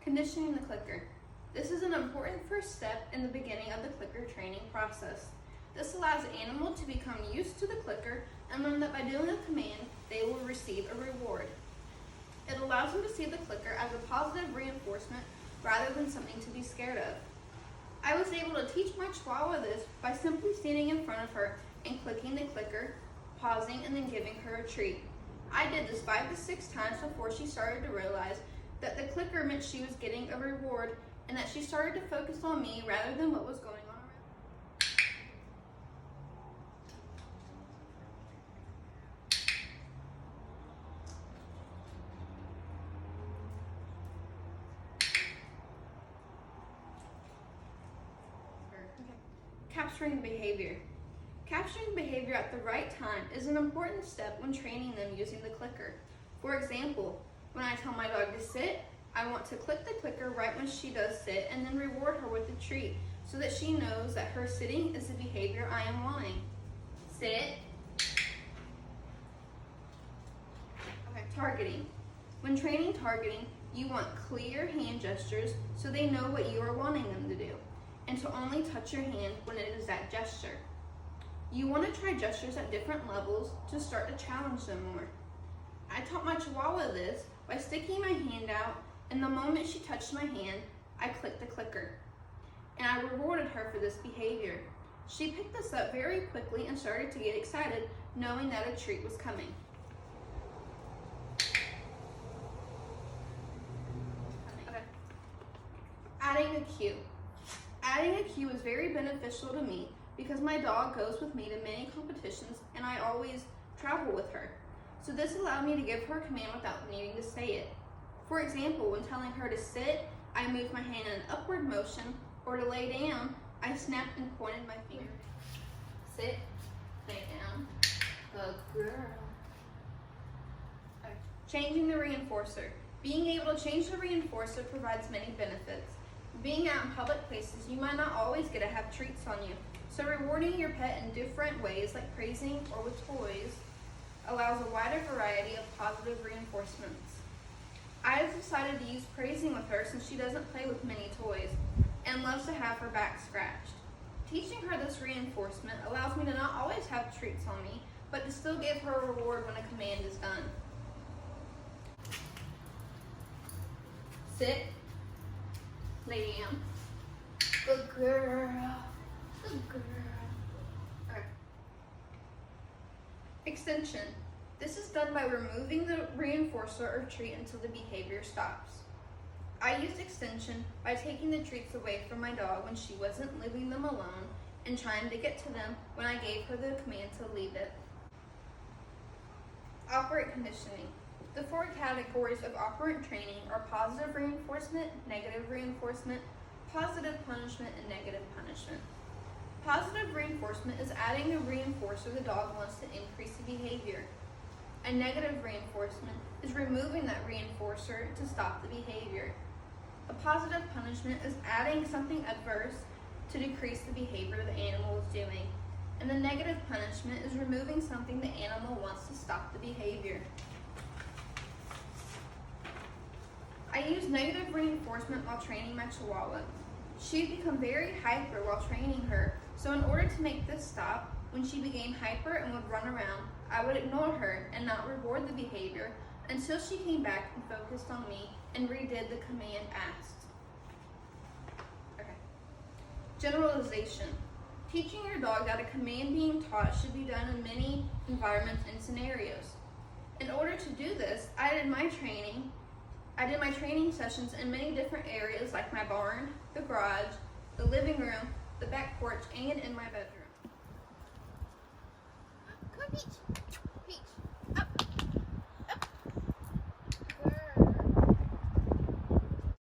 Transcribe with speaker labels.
Speaker 1: Conditioning the clicker. This is an important first step in the beginning of the clicker training process. This allows the animal to become used to the clicker and learn that by doing a command, they will receive a reward. It allows them to see the clicker as a positive reinforcement rather than something to be scared of. I was able to teach my Chihuahua this by simply standing in front of her and clicking the clicker, pausing, and then giving her a treat. I did this 5 to 6 times before she started to realize that the clicker meant she was getting a reward and that she started to focus on me rather than what was going on around. Capturing behavior. Capturing behavior at the right time is an important step when training them using the clicker. For example, when I tell my dog to sit, I want to click the clicker right when she does sit and then reward her with a treat so that she knows that her sitting is the behavior I am wanting. Sit. Okay, targeting. When training targeting, you want clear hand gestures so they know what you are wanting them to do, and to only touch your hand when it is that gesture. You want to try gestures at different levels to start to challenge them more. I taught my Chihuahua this by sticking my hand out, and the moment she touched my hand, I clicked the clicker. And I rewarded her for this behavior. She picked this up very quickly and started to get excited, knowing that a treat was coming. Okay. Adding a cue. Adding a cue is very beneficial to me because my dog goes with me to many competitions and I always travel with her. So this allowed me to give her a command without needing to say it. For example, when telling her to sit, I moved my hand in an upward motion, or to lay down, I snapped and pointed my finger. Sit, lay down, good girl. Okay. Changing the reinforcer. Being able to change the reinforcer provides many benefits. Being out in public places, you might not always get to have treats on you. So rewarding your pet in different ways, like praising or with toys, allows a wider variety of positive reinforcements. I have decided to use praising with her since she doesn't play with many toys and loves to have her back scratched. Teaching her this reinforcement allows me to not always have treats on me, but to still give her a reward when a command is done. Sit, lay down, good girl, good girl. Okay. Extension. This is done by removing the reinforcer or treat until the behavior stops. I used extension by taking the treats away from my dog when she wasn't leaving them alone and trying to get to them when I gave her the command to leave it. Operant conditioning. The 4 categories of operant training are positive reinforcement, negative reinforcement, positive punishment, and negative punishment. Positive reinforcement is adding a reinforcer the dog wants to increase the behavior. A negative reinforcement is removing that reinforcer to stop the behavior. A positive punishment is adding something adverse to decrease the behavior the animal is doing. And the negative punishment is removing something the animal wants to stop the behavior. I use negative reinforcement while training my Chihuahua. She'd become very hyper while training her, so in order to make this stop, when she became hyper and would run around, I would ignore her and not reward the behavior until she came back and focused on me and redid the command asked. Okay. Generalization. Teaching your dog that a command being taught should be done in many environments and scenarios. In order to do this, I did my training sessions in many different areas like my barn, the garage, the living room, the back porch, and in my bedroom.
Speaker 2: Come on, beach.